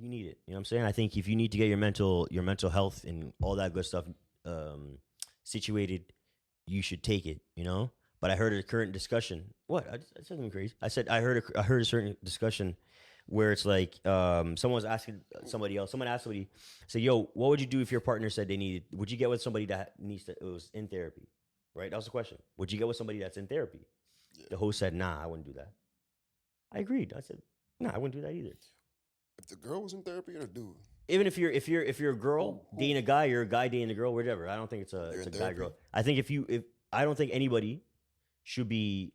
you need it. You know what I'm saying? I think if you need to get your mental health and all that good stuff situated, you should take it. You know. But I heard a current discussion. What? I said something crazy. I said I heard a certain discussion where it's like someone was asking somebody else. Someone asked somebody, say, "Yo, what would you do if your partner said they needed? Would you get with somebody that was in therapy?" Right? That was the question. Would you get with somebody that's in therapy? Yeah. The host said, "Nah, I wouldn't do that." I agreed. I said, "Nah, I wouldn't do that either." If the girl was in therapy or the dude, even if you're a girl dating a guy, you're a guy dating a girl, whatever. I don't think it's a guy girl. I think if I don't think anybody should be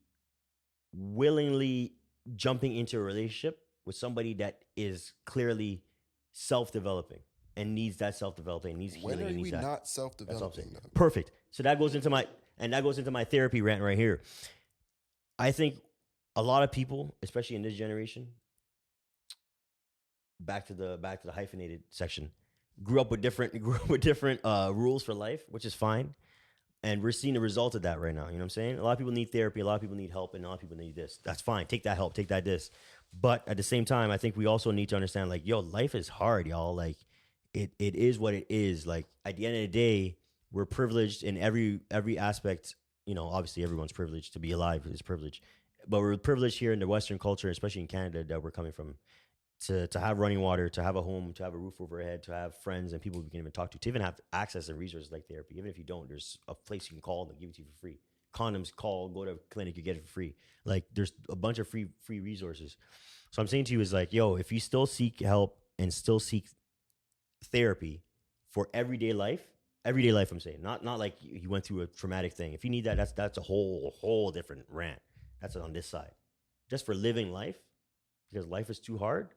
willingly jumping into a relationship with somebody that is clearly self-developing and needs that self-developing, needs healing. When are and needs we that. not self-developing? Perfect. So that goes into my therapy rant right here. I think a lot of people, especially in this generation, back to the hyphenated section, grew up with different rules for life, which is fine. And we're seeing the result of that right now. You know what I'm saying? A lot of people need therapy. A lot of people need help. And a lot of people need this. That's fine. Take that help. Take that this. But at the same time, I think we also need to understand, like, yo, life is hard, y'all. Like, it is what it is. Like, at the end of the day, we're privileged in every aspect. You know, obviously everyone's privileged. To be alive is privilege. But we're privileged here in the Western culture, especially in Canada, that we're coming from. To have running water, to have a home, to have a roof over our head, to have friends and people we can even talk to even have access and resources like therapy. Even if you don't, there's a place you can call and they'll give it to you for free. Condoms, go to a clinic, you get it for free. Like, there's a bunch of free resources. So I'm saying to you is like, yo, if you still seek help and still seek therapy for everyday life, I'm saying, not like you went through a traumatic thing. If you need that, that's a whole different rant. That's on this side. Just for living life, because life is too hard.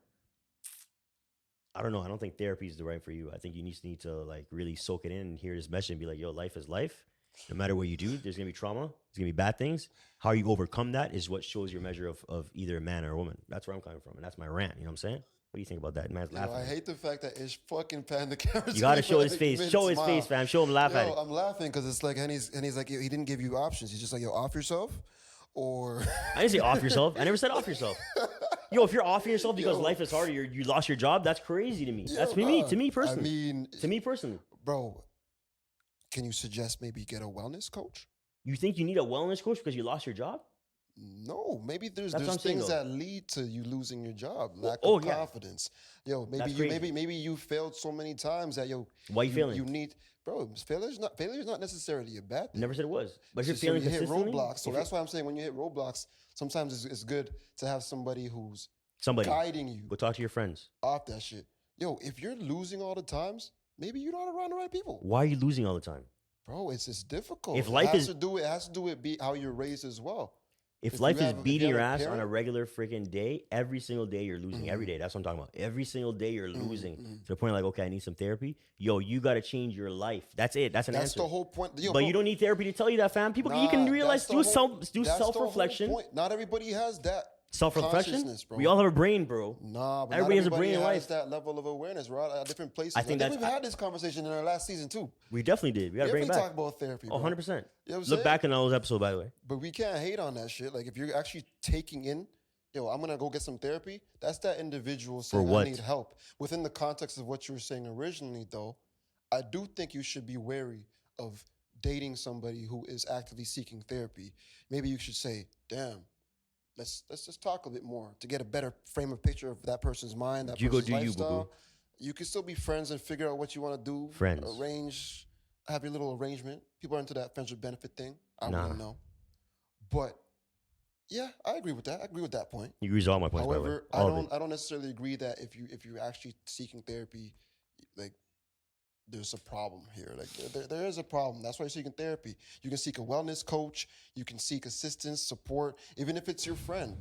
I don't know. I don't think therapy is the right for you. I think you need to like really soak it in and hear this message and be like, yo, life is life. No matter what you do, there's going to be trauma. There's going to be bad things. How you overcome that is what shows your measure of either a man or a woman. That's where I'm coming from. And that's my rant. You know what I'm saying? What do you think about that? Man's laughing. I hate the fact that Ish fucking panned the camera. You got to show his face. Show his face, fam. Show him laugh at it. I'm laughing because it's like Henny's like, he didn't give you options. He's just like, yo, off yourself or... I didn't say off yourself. I never said off yourself. Yo, if you're offing yourself because life is hard, you lost your job, that's crazy to me. That's to me personally. I mean, to me personally. Bro, can you suggest maybe get a wellness coach? You think you need a wellness coach because you lost your job? No, maybe there's things that lead to you losing your job. Lack of confidence. Yeah. Yo, maybe you failed so many times that why you failing? You need, bro. Failure is not necessarily a bad thing. Never said it was, but you're failing consistently. You hit roadblocks, so that's why I'm saying when you hit roadblocks, sometimes it's good to have somebody who's guiding you. Go talk to your friends off that shit. Yo, if you're losing all the times, maybe you're not around the right people. Why are you losing all the time, bro? It's just difficult. If life it has to do with how you're raised as well. If life is beating your ass on a regular freaking day, every single day you're losing. Mm-hmm. Every day, that's what I'm talking about. Every single day you're losing to the point like, okay, I need some therapy. Yo, you got to change your life. That's it. That's answer. That's the whole point. Yo, but you don't need therapy to tell you that, fam. People, you can realize, do self-reflection. Not everybody has that. Self-reflection? We all have a brain, bro. Nah, but everybody has a brain in life. That level of awareness. We're all at different places. I think we've had this conversation in our last season too. We definitely did. We got to bring it back. Talk about therapy, bro. 100%. Look back in those episodes, by the way. But we can't hate on that shit. Like, if you're actually taking in, yo, I'm going to go get some therapy, that's that individual saying, I need help. Within the context of what you were saying originally, though, I do think you should be wary of dating somebody who is actively seeking therapy. Maybe you should say, damn, let's just talk a bit more to get a better frame of picture of that person's mind, that person's lifestyle. You can still be friends and figure out what you want to do. Friends. Have your little arrangement. People are into that friends with benefit thing. I wouldn't know. But yeah, I agree with that. I agree with that point. You agree with all my points. However, I don't necessarily agree that if you're actually seeking therapy, like, there's a problem here. Like, there is a problem. That's why you're seeking therapy. You can seek a wellness coach. You can seek assistance, support. Even if it's your friend,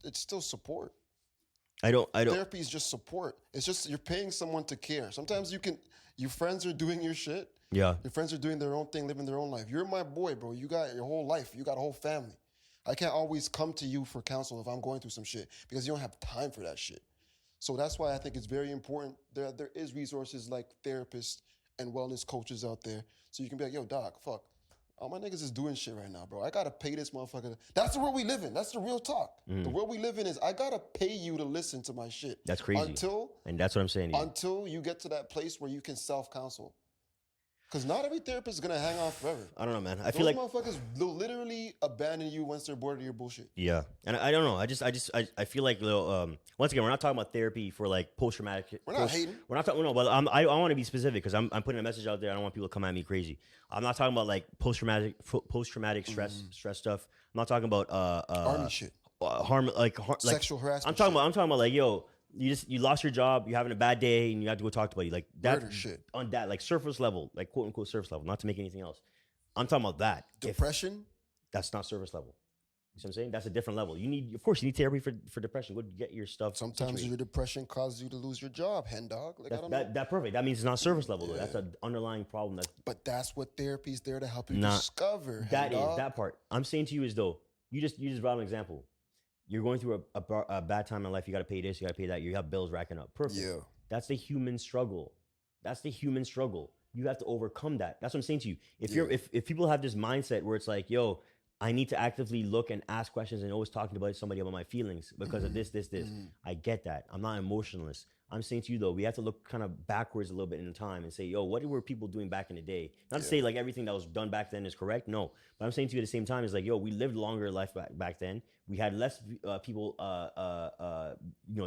it's still support. I don't. Therapy is just support. It's just you're paying someone to care. Sometimes your friends are doing your shit. Yeah. Your friends are doing their own thing, living their own life. You're my boy, bro. You got your whole life. You got a whole family. I can't always come to you for counsel if I'm going through some shit because you don't have time for that shit. So that's why I think it's very important. There is resources like therapists and wellness coaches out there. So you can be like, yo, doc, fuck, All my niggas is doing shit right now, bro. I gotta pay this motherfucker. That's the world we live in. That's the real talk. The world we live in is I gotta pay you to listen to my shit. That's crazy. And that's what I'm saying to you. Until you get to that place where you can self-counsel. Because not every therapist is going to hang on forever. I don't know, man. Those motherfuckers will literally abandon you once they're bored of your bullshit. Yeah. And I don't know. I feel like, once again, we're not talking about therapy for like post-traumatic. We're not hating. We're not talking, no, but I want to be specific because I'm putting a message out there. I don't want people to come at me crazy. I'm not talking about like post-traumatic stress stuff. I'm not talking about Army shit. Sexual harassment. I'm talking about like, yo, you lost your job, you're having a bad day, and you have to go talk to somebody. Like that shit. On that, like surface level, like quote unquote surface level, not to make anything else. I'm talking about that. Depression? That's not surface level. You know what I'm saying? That's a different level. Of course, you need therapy for depression. Go get your stuff. Sometimes your depression causes you to lose your job, hen dog. Like, That's perfect. That means it's not surface level. Though. That's an underlying problem. But that's what therapy is there to help you discover. That part. I'm saying to you is though, you just brought an example. You're going through a bad time in life. You got to pay this. You got to pay that. You have bills racking up. Perfect. Yeah. That's the human struggle. You have to overcome that. That's what I'm saying to you. If people have this mindset where it's like, yo, I need to actively look and ask questions and always talking about somebody about my feelings because of this. I get that. I'm not emotionless. I'm saying to you though, we have to look kind of backwards a little bit in time and say, yo, what were people doing back in the day? Not to say like everything that was done back then is correct. No, but I'm saying to you at the same time is like, yo, we lived longer life back then. We had less people,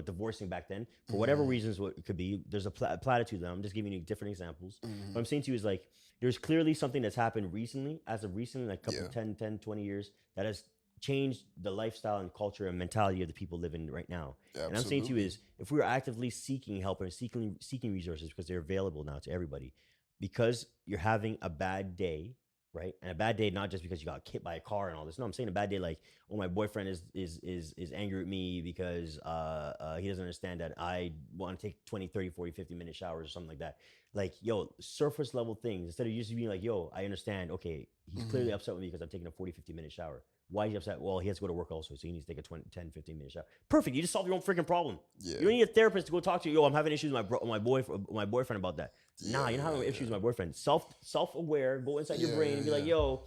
divorcing back then for whatever reasons. What it could be, there's a platitude. That I'm just giving you different examples. What I'm saying to you is like, there's clearly something that's happened recently, like a couple 10, 20 years that has changed the lifestyle and culture and mentality of the people living right now. Absolutely. And I'm saying to you is, if we are actively seeking help and seeking resources because they're available now to everybody, because you're having a bad day, right? And a bad day not just because you got hit by a car and all this. No, I'm saying a bad day like, oh, my boyfriend is angry at me because he doesn't understand that I want to take 20, 30, 40, 50 minute showers or something like that. Like, yo, surface level things. Instead of just being like, yo, I understand. Okay, he's clearly upset with me because I'm taking a 40, 50 minute shower. Why is he upset? Well, he has to go to work also, so he needs to take a 10, 15 minute shower. Perfect. You just solved your own freaking problem. Yeah. You don't need a therapist to go talk to you. Yo, I'm having issues with my boyfriend about that. Nah, you're not having issues with my boyfriend. Self-aware, go inside your brain and be like, yo,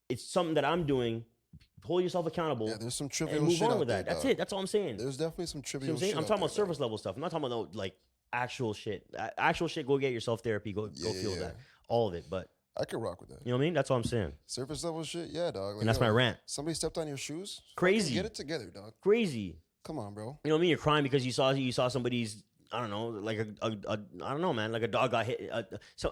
it's something that I'm doing. Hold yourself accountable. Yeah, there's some trivial and move shit on out with there, that. That's dog. it. That's all I'm saying. There's definitely some trivial shit. I'm talking about surface level stuff. I'm not talking about like actual shit. Actual shit, go get yourself therapy. Go feel that. All of it. But I could rock with that. You know what I mean? That's all I'm saying. Surface level shit, yeah, dog. Like, and that's my rant. Somebody stepped on your shoes. Crazy. Get it together, dog. Crazy. Come on, bro. You know what I mean? You're crying because you saw somebody's, I don't know, like I don't know, man. Like a dog got hit.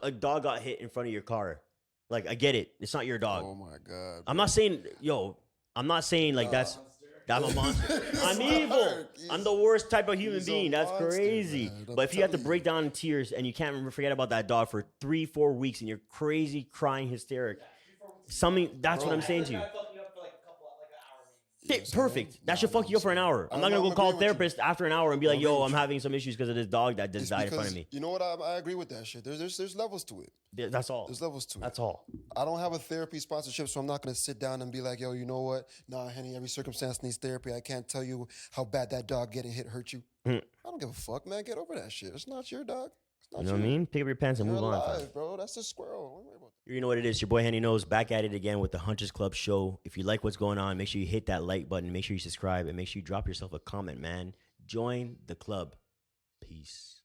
A dog got hit in front of your car. Like, I get it. It's not your dog. Oh my god. Bro. I'm not saying like that's. I'm a monster. I'm evil. I'm the worst type of human being. That's crazy. But if you have to break down in tears and you can't forget about that dog for 3-4 weeks and you're crazy crying hysteric, that's what I'm saying to you. Perfect. That should fuck you up for an hour. I'm not gonna go call a therapist after an hour and be like, "Yo, I'm having some issues because of this dog that just died in front of me." You know what? I agree with that shit. There's levels to it. That's all. There's levels to it. That's all. I don't have a therapy sponsorship, so I'm not gonna sit down and be like, "Yo, you know what? Nah, Henny, every circumstance needs therapy. I can't tell you how bad that dog getting hit hurt you." I don't give a fuck, man. Get over that shit. It's not your dog. You know what I mean? Pick up your pants and move on. Bro. That's a squirrel. Don't worry about that. You know what it is. Your boy Henny knows. Back at it again with the HNTRS CLUB Show. If you like what's going on, make sure you hit that like button. Make sure you subscribe and make sure you drop yourself a comment, man. Join the club. Peace.